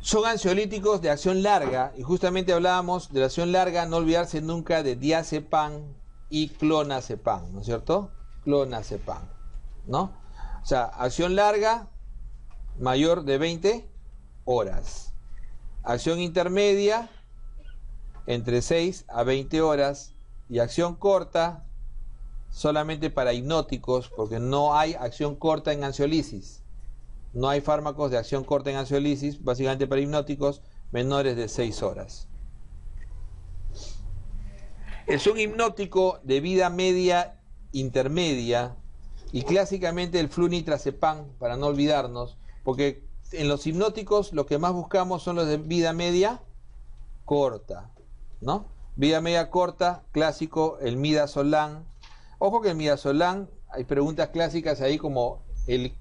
Son ansiolíticos de acción larga, y justamente hablábamos de la acción larga, no olvidarse nunca de diazepam y clonazepam, ¿no es cierto? Clonazepam, ¿no? O sea, acción larga mayor de 20 horas. Acción intermedia entre 6 a 20 horas. Y acción corta solamente para hipnóticos, porque no hay acción corta en ansiolisis. No hay fármacos de acción corta en ansiolisis, básicamente para hipnóticos menores de 6 horas. Es un hipnótico de vida media intermedia, y clásicamente el flunitrazepam, para no olvidarnos, porque en los hipnóticos lo que más buscamos son los de vida media corta, ¿no? Vida media corta, clásico, el midazolam. Ojo que el midazolam, hay preguntas clásicas ahí como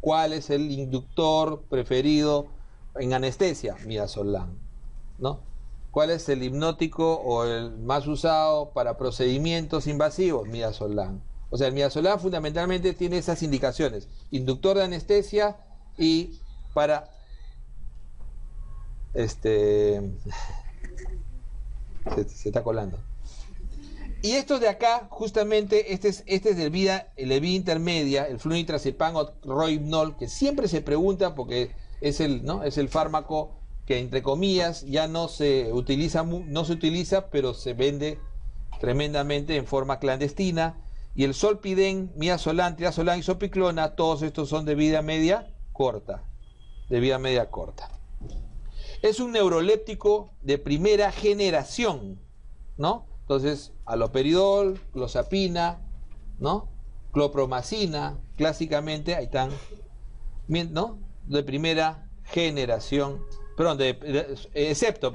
cuál es el inductor preferido en anestesia, midazolam, ¿no? ¿Cuál es el hipnótico o el más usado para procedimientos invasivos? Midazolam. O sea, el midazolam fundamentalmente tiene esas indicaciones: inductor de anestesia y para se está colando. Y estos de acá, justamente, este es de vida intermedia, el flunitrazepam o rohypnol, que siempre se pregunta porque es el fármaco que, entre comillas, ya no se utiliza, pero se vende tremendamente en forma clandestina. Y el solpidem, midazolam, triazolam y sopiclona, todos estos son de vida media corta. Es un neuroléptico de primera generación, ¿no? Entonces, haloperidol, clozapina, ¿no? Clopromacina, clásicamente, ahí están, ¿no? De primera generación, perdón, excepto.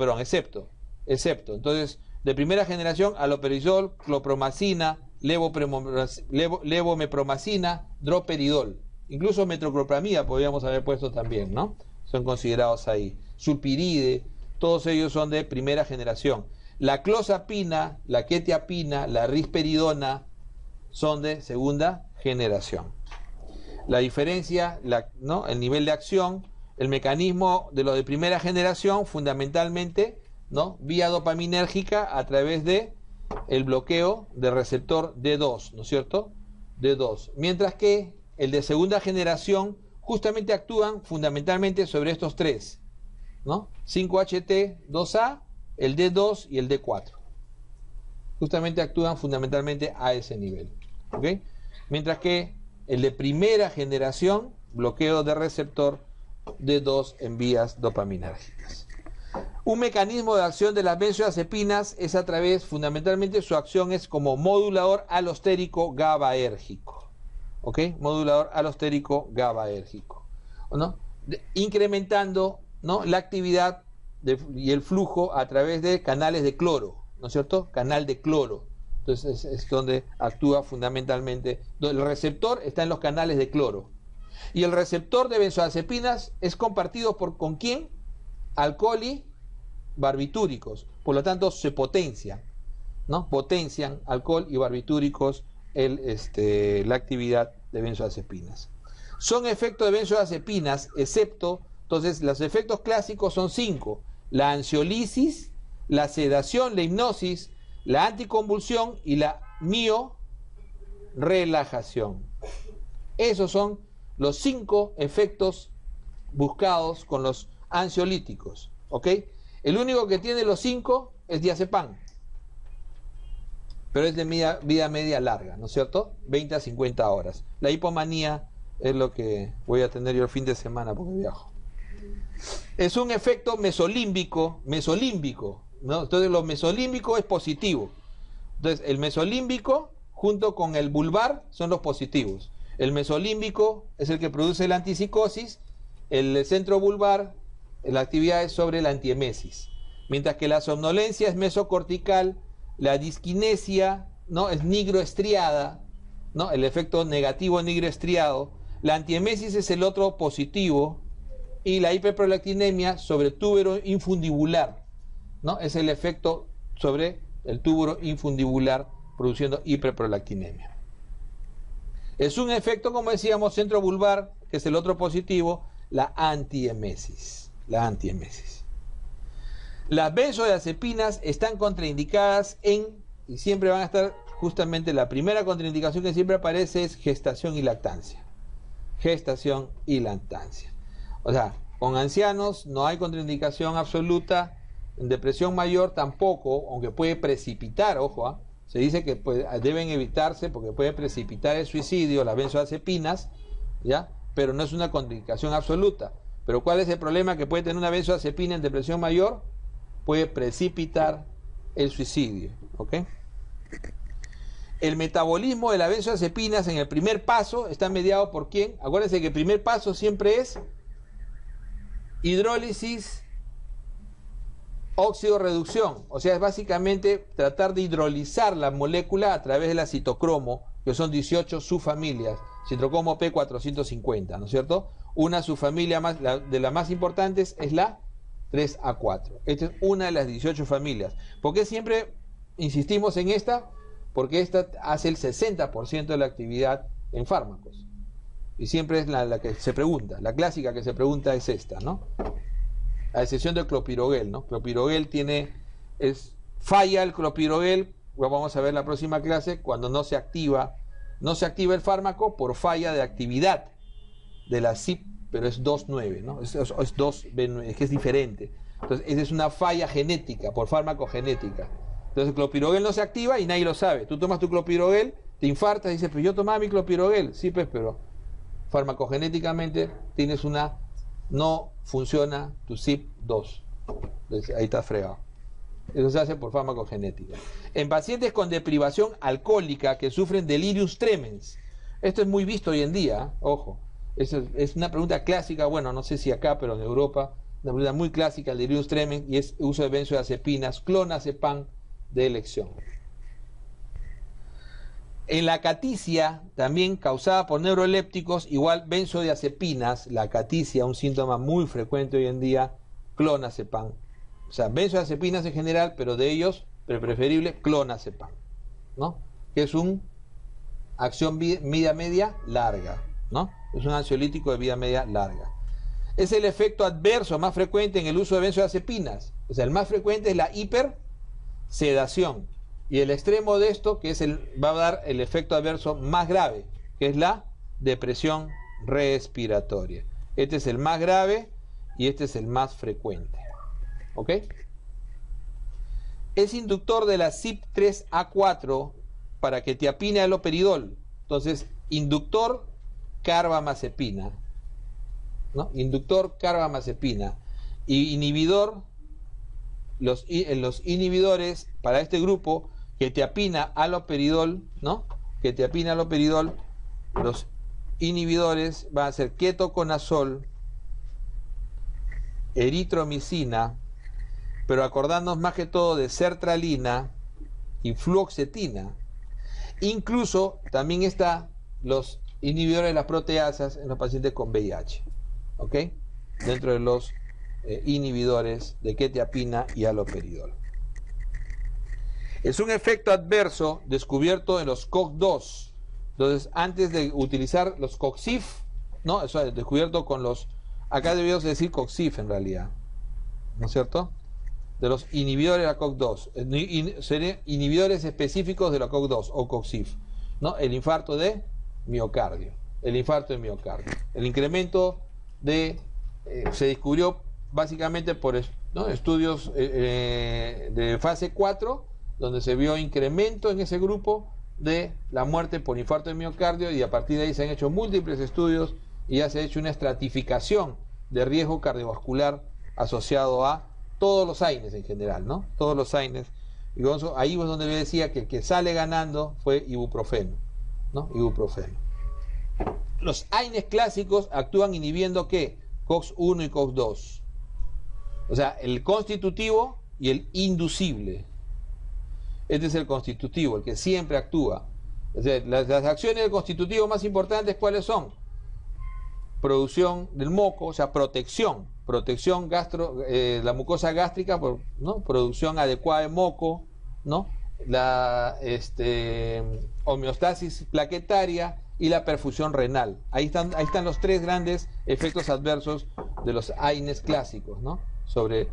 Entonces, de primera generación, haloperidol, clopromacina, levomepromacina, droperidol. Incluso metroclopramida podríamos haber puesto también, ¿no? Son considerados ahí. Sulpiride, todos ellos son de primera generación. La clozapina, la quetiapina, la risperidona son de segunda generación. La diferencia, ¿no? El nivel de acción, el mecanismo de los de primera generación, fundamentalmente, ¿no? Vía dopaminérgica a través de el bloqueo del receptor D2, ¿no es cierto? D2. Mientras que el de segunda generación justamente actúan fundamentalmente sobre estos tres, ¿no? 5-HT2A, el D2 y el D4. Justamente actúan fundamentalmente a ese nivel, ¿ok? Mientras que el de primera generación, bloqueo de receptor D2 en vías dopaminérgicas. Un mecanismo de acción de las benzodiazepinas es a través, fundamentalmente su acción es como modulador alostérico GABAérgico, ¿ok? Modulador alostérico GABAérgico, ¿no? Incrementando, ¿no? La actividad y el flujo a través de canales de cloro, ¿no es cierto? Canal de cloro. Entonces es donde actúa fundamentalmente. El receptor está en los canales de cloro. Y el receptor de benzodiazepinas es compartido con ¿quién? Alcohol y barbitúricos. Por lo tanto, se potencian, ¿no? Potencian alcohol y barbitúricos la actividad de benzodiazepinas. Son efectos de benzodiazepinas, excepto, entonces, los efectos clásicos son 5: la ansiolisis, la sedación, la hipnosis, la anticonvulsión y la miorelajación. Esos son los 5 efectos buscados con los ansiolíticos, ¿ok? El único que tiene los 5 es diazepam, pero es de vida media larga, ¿no es cierto? 20 a 50 horas. La hipomanía es lo que voy a tener yo el fin de semana porque viajo. Es un efecto mesolímbico, ¿no? Entonces lo mesolímbico es positivo. Entonces el mesolímbico junto con el bulbar son los positivos. El mesolímbico es el que produce la antipsicosis, el centro bulbar, la actividad es sobre la antiemesis. Mientras que la somnolencia es mesocortical, la disquinesia, ¿no? Es nigroestriada, ¿no? El efecto negativo nigroestriado. La antiemesis es el otro positivo. Y la hiperprolactinemia sobre túbulo infundibular, ¿no? Es el efecto sobre el túbulo infundibular produciendo hiperprolactinemia. Es un efecto, como decíamos, centrovulvar, que es el otro positivo, la antiemesis. Las benzodiazepinas están contraindicadas y siempre van a estar, justamente la primera contraindicación que siempre aparece es gestación y lactancia. Gestación y lactancia. O sea, con ancianos no hay contraindicación absoluta, en depresión mayor tampoco, aunque puede precipitar, ojo, se dice que deben evitarse porque puede precipitar el suicidio, las benzodiazepinas, ¿ya? Pero no es una contraindicación absoluta. Pero ¿cuál es el problema que puede tener una benzodiazepina en depresión mayor? Puede precipitar el suicidio, ¿ok? El metabolismo de las benzodiazepinas en el primer paso está mediado por ¿quién? Acuérdense que el primer paso siempre es hidrólisis, óxido-reducción. O sea, es básicamente tratar de hidrolizar la molécula a través de la citocromo, que son 18 subfamilias, citocromo P450, ¿no es cierto? Una subfamilia más, de las más importantes es la 3A4. Esta es una de las 18 familias. ¿Por qué siempre insistimos en esta? Porque esta hace el 60% de la actividad en fármacos. Y siempre es la que se pregunta, la clásica que se pregunta es esta, ¿no? A excepción del clopidogrel, ¿no? Clopidogrel falla el clopidogrel, lo vamos a ver en la próxima clase, cuando no se activa el fármaco por falla de actividad de la CYP, pero es 2,9, ¿no? Es 2B9, es que es diferente. Entonces, esa es una falla genética, por farmacogenética. Entonces, el clopidogrel no se activa y nadie lo sabe. Tú tomas tu clopidogrel, te infartas y dices, pues yo tomaba mi clopidogrel. Sí, pues, pero farmacogenéticamente no funciona tu CYP2. Entonces, ahí está fregado. Eso se hace por farmacogenética. En pacientes con deprivación alcohólica que sufren delirium tremens, esto es muy visto hoy en día, ojo. Es una pregunta clásica, bueno, no sé si acá, pero en Europa, una pregunta muy clásica, el delirium tremens, y es uso de benzodiazepinas, clonazepam de elección. En la acaticia, también causada por neurolépticos, igual benzodiazepinas, la acaticia, un síntoma muy frecuente hoy en día, clonazepam. O sea, benzodiazepinas en general, pero de ellos, preferible, clonazepam, ¿no? Que es un acción vida media larga, ¿no? Es un ansiolítico de vida media larga. Es el efecto adverso más frecuente en el uso de benzodiazepinas. O sea, el más frecuente es la hipersedación. Y el extremo de esto, va a dar el efecto adverso más grave, que es la depresión respiratoria. Este es el más grave y este es el más frecuente. ¿Ok? Es inductor de la CYP3A4 para quetiapina haloperidol. Entonces, inductor carbamazepina, ¿no? Inductor carbamazepina. Y inhibidor, los inhibidores para este grupo, quetiapina haloperidol, ¿no? Quetiapina haloperidol, los inhibidores van a ser ketoconazol, eritromicina, pero acordándonos más que todo de sertralina y fluoxetina. Incluso también está los inhibidores de las proteasas en los pacientes con VIH, ¿ok? Dentro de los inhibidores de quetiapina y haloperidol. Es un efecto adverso descubierto en los COX-2. Entonces, antes de utilizar los COXIF, ¿no? Eso es descubierto con los... Acá debíamos decir COXIF en realidad, ¿no es cierto? De los inhibidores de la COX-2. Serían inhibidores específicos de la COX-2 o COXIF, ¿no? El infarto de miocardio. El infarto de miocardio. El incremento se descubrió básicamente por, ¿no?, estudios de fase 4, donde se vio incremento en ese grupo de la muerte por infarto de miocardio, y a partir de ahí se han hecho múltiples estudios y ya se ha hecho una estratificación de riesgo cardiovascular asociado a todos los AINES en general, ¿no? Todos los AINES. Y ahí es donde le decía que el que sale ganando fue ibuprofeno, ¿no? Ibuprofeno. Los AINES clásicos actúan inhibiendo ¿qué? COX-1 y COX-2. O sea, el constitutivo y el inducible. Este es el constitutivo, el que siempre actúa. O sea, las acciones del constitutivo más importantes, ¿cuáles son? Producción del moco, o sea, protección la mucosa gástrica, ¿no? Producción adecuada de moco, ¿no? La homeostasis plaquetaria y la perfusión renal. Ahí están los tres grandes efectos adversos de los AINES clásicos, ¿no? Sobre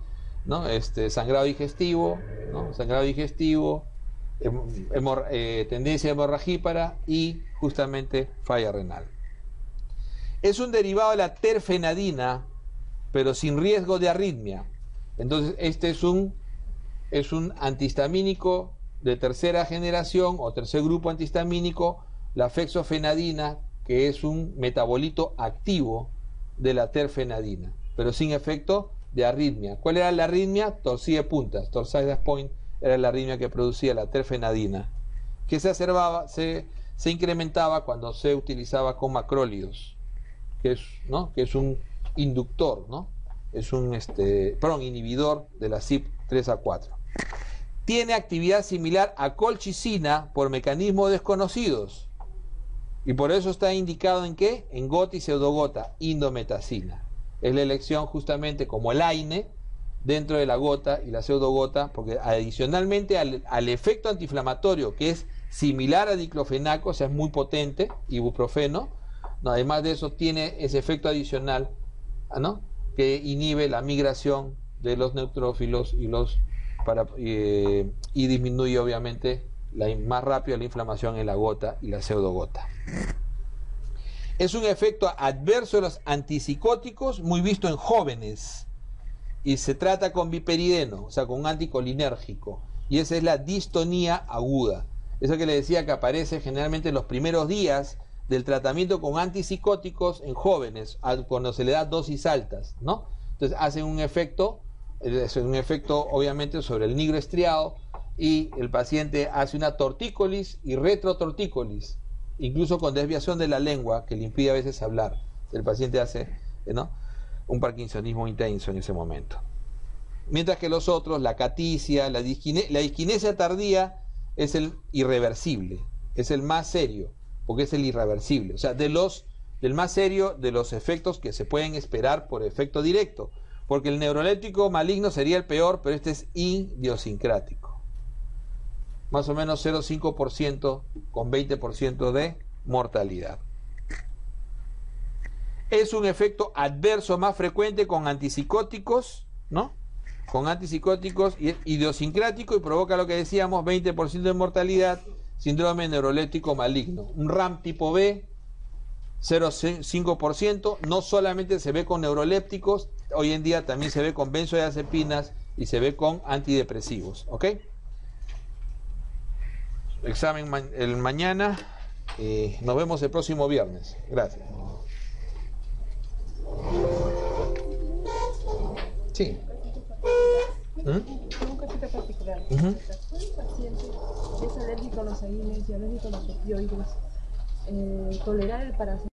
¿no? Sangrado digestivo, ¿no? Sangrado digestivo, tendencia hemorragípara y justamente falla renal. Es un derivado de la terfenadina, pero sin riesgo de arritmia. Entonces, este es un antihistamínico de tercera generación o tercer grupo antihistamínico, la fexofenadina, que es un metabolito activo de la terfenadina, pero sin efecto de arritmia. ¿Cuál era la arritmia? Torsidae de puntas, torsidae point era la arritmia que producía la terfenadina, que se incrementaba cuando se utilizaba con macrólidos, que es un inductor, ¿no? Es un inhibidor de la CYP3A4. Tiene actividad similar a colchicina por mecanismos desconocidos. Y por eso está indicado en ¿qué? En gota y pseudogota, indometacina. Es la elección justamente como el AINE dentro de la gota y la pseudogota, porque adicionalmente al efecto antiinflamatorio, que es similar a diclofenaco, o sea, es muy potente, ibuprofeno, no, además de eso tiene ese efecto adicional, ¿no? Que inhibe la migración de los neutrófilos y disminuye obviamente más rápido la inflamación en la gota y la pseudogota. Es un efecto adverso de los antipsicóticos muy visto en jóvenes y se trata con viperideno, o sea, con un anticolinérgico, y esa es la distonía aguda. Eso que le decía que aparece generalmente en los primeros días del tratamiento con antipsicóticos en jóvenes, cuando se le da dosis altas, ¿no? Entonces hacen un efecto obviamente sobre el nigro estriado, y el paciente hace una tortícolis y retrotortícolis, incluso con desviación de la lengua que le impide a veces hablar. El paciente hace, ¿no?, un parkinsonismo intenso en ese momento. Mientras que los otros, la caticia, la disquinesia tardía, es el irreversible, es el más serio, porque es el irreversible, o sea, del más serio de los efectos que se pueden esperar por efecto directo, porque el neuroléptico maligno sería el peor, pero este es idiosincrático. Más o menos 0,5% con 20% de mortalidad. Es un efecto adverso más frecuente con antipsicóticos, ¿no? Con antipsicóticos, y es idiosincrático y provoca lo que decíamos, 20% de mortalidad, síndrome neuroléptico maligno. Un RAM tipo B, 0,5%, no solamente se ve con neurolépticos, hoy en día también se ve con benzodiazepinas y se ve con antidepresivos, ¿ok? Examen mañana, nos vemos el próximo viernes. Gracias. Sí. Un caso particular. Cuando un paciente es alérgico a los AINES y alérgico a los opioides, tolerar el paracetamol